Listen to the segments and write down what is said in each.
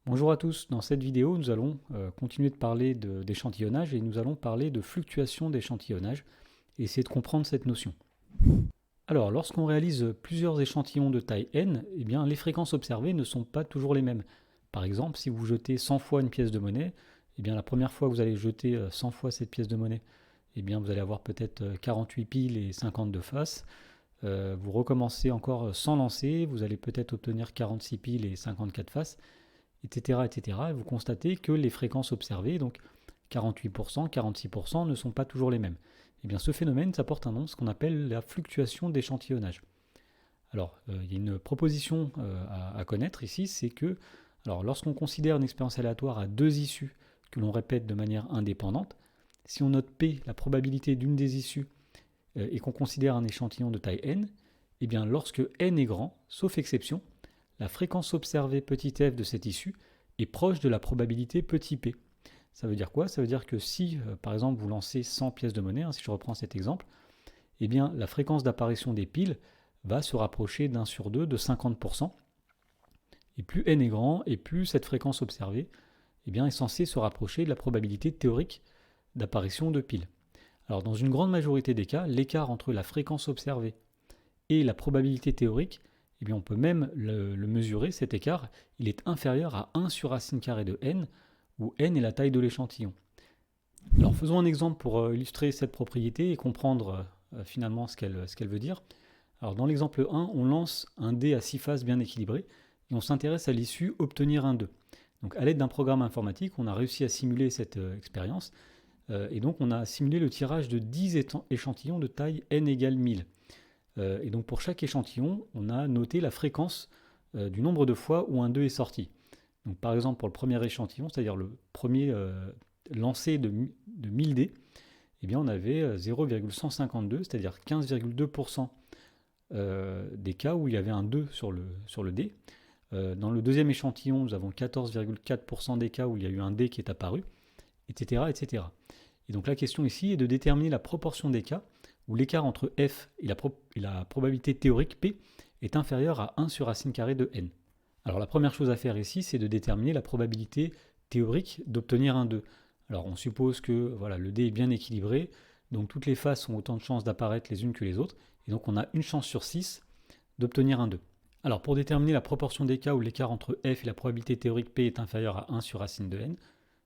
Bonjour à tous, dans cette vidéo nous allons continuer de parler d'échantillonnage et nous allons parler de fluctuation d'échantillonnage et essayer de comprendre cette notion. Alors lorsqu'on réalise plusieurs échantillons de taille n, eh bien, les fréquences observées ne sont pas toujours les mêmes. Par exemple, si vous jetez 100 fois une pièce de monnaie, eh bien, la première fois que vous allez jeter 100 fois cette pièce de monnaie, eh bien, vous allez avoir peut-être 48 piles et 52 faces. Vous recommencez encore sans lancer, vous allez peut-être obtenir 46 piles et 54 faces, etc., etc. Et vous constatez que les fréquences observées, donc 48%, 46%, ne sont pas toujours les mêmes. Et bien ce phénomène, ça porte un nom, ce qu'on appelle la fluctuation d'échantillonnage. Alors, il y a une proposition à connaître ici, c'est que lorsqu'on considère une expérience aléatoire à deux issues que l'on répète de manière indépendante, si on note P, la probabilité d'une des issues, et qu'on considère un échantillon de taille n, et bien lorsque n est grand, sauf exception, la fréquence observée petit f de cette issue est proche de la probabilité petit p. Ça veut dire quoi? Ça veut dire que si, par exemple, vous lancez 100 pièces de monnaie, si je reprends cet exemple, eh bien, la fréquence d'apparition des piles va se rapprocher d'1 sur 2 de 50%. Et plus n est grand, et plus cette fréquence observée est censée se rapprocher de la probabilité théorique d'apparition de piles. Alors, dans une grande majorité des cas, l'écart entre la fréquence observée et la probabilité théorique, on peut même le mesurer, cet écart, il est inférieur à 1 sur racine carrée de n, où n est la taille de l'échantillon. Alors faisons un exemple pour illustrer cette propriété et comprendre finalement ce qu'elle veut dire. Alors dans l'exemple 1, on lance un dé à 6 faces bien équilibré et on s'intéresse à l'issue obtenir un 2. Donc à l'aide d'un programme informatique, on a réussi à simuler cette expérience et donc on a simulé le tirage de 10 échantillons de taille n égale 1000. Et donc pour chaque échantillon, on a noté la fréquence du nombre de fois où un 2 est sorti. Donc par exemple pour le premier échantillon, c'est-à-dire le premier lancé de 1000 dés, on avait 0,152, c'est-à-dire 15,2% des cas où il y avait un 2 sur le dé. Dans le deuxième échantillon, nous avons 14,4% des cas où il y a eu un dé qui est apparu, etc., etc. Et donc la question ici est de déterminer la proportion des cas où l'écart entre f et la probabilité théorique p est inférieur à 1 sur racine carrée de n. Alors la première chose à faire ici, c'est de déterminer la probabilité théorique d'obtenir un 2. Alors on suppose que le dé est bien équilibré, donc toutes les faces ont autant de chances d'apparaître les unes que les autres, et donc on a une chance sur 6 d'obtenir un 2. Alors pour déterminer la proportion des cas où l'écart entre f et la probabilité théorique p est inférieur à 1 sur racine de n,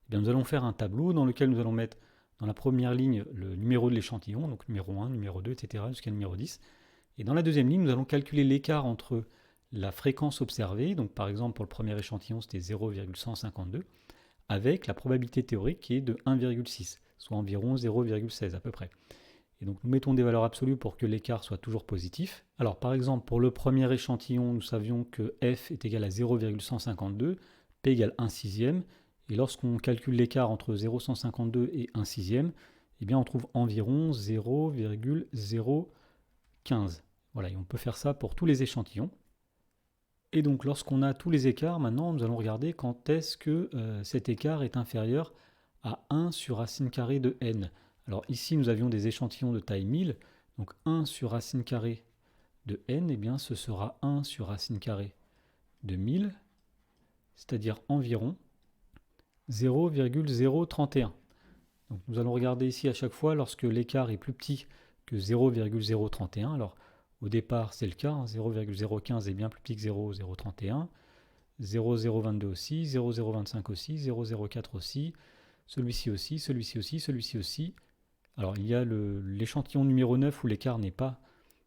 nous allons faire un tableau dans lequel nous allons mettre dans la première ligne le numéro de l'échantillon, donc numéro 1, numéro 2, etc. jusqu'à numéro 10. Et dans la deuxième ligne, nous allons calculer l'écart entre la fréquence observée, donc par exemple pour le premier échantillon c'était 0,152, avec la probabilité théorique qui est de 1,6, soit environ 0,16 à peu près. Et donc nous mettons des valeurs absolues pour que l'écart soit toujours positif. Alors par exemple pour le premier échantillon, nous savions que f est égal à 0,152, p égale 1 sixième, et lorsqu'on calcule l'écart entre 0,152 et 1 sixième, on trouve environ 0,015. Voilà, et on peut faire ça pour tous les échantillons. Et donc lorsqu'on a tous les écarts, maintenant nous allons regarder quand est-ce que cet écart est inférieur à 1 sur racine carrée de n. Alors ici nous avions des échantillons de taille 1000, donc 1 sur racine carrée de n, ce sera 1 sur racine carrée de 1000, c'est-à-dire environ 0,031. Donc nous allons regarder ici à chaque fois lorsque l'écart est plus petit que 0,031. Alors au départ c'est le cas, 0,015 est bien plus petit que 0,031, 0,022 aussi, 0,025 aussi, 0,04 aussi, celui-ci aussi, celui-ci aussi, celui-ci aussi. Alors il y a l'échantillon numéro 9 où l'écart n'est pas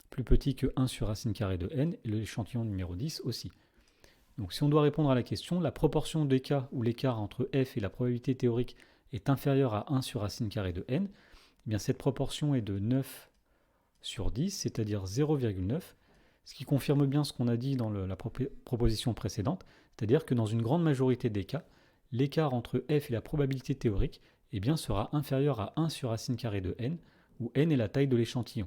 plus petit que 1 sur racine carrée de n, et l'échantillon numéro 10 aussi. Donc si on doit répondre à la question, la proportion des cas où l'écart entre f et la probabilité théorique est inférieure à 1 sur racine carrée de n, cette proportion est de 9 sur 10, c'est-à-dire 0,9, ce qui confirme bien ce qu'on a dit dans la proposition précédente, c'est-à-dire que dans une grande majorité des cas, l'écart entre f et la probabilité théorique sera inférieur à 1 sur racine carrée de n, où n est la taille de l'échantillon.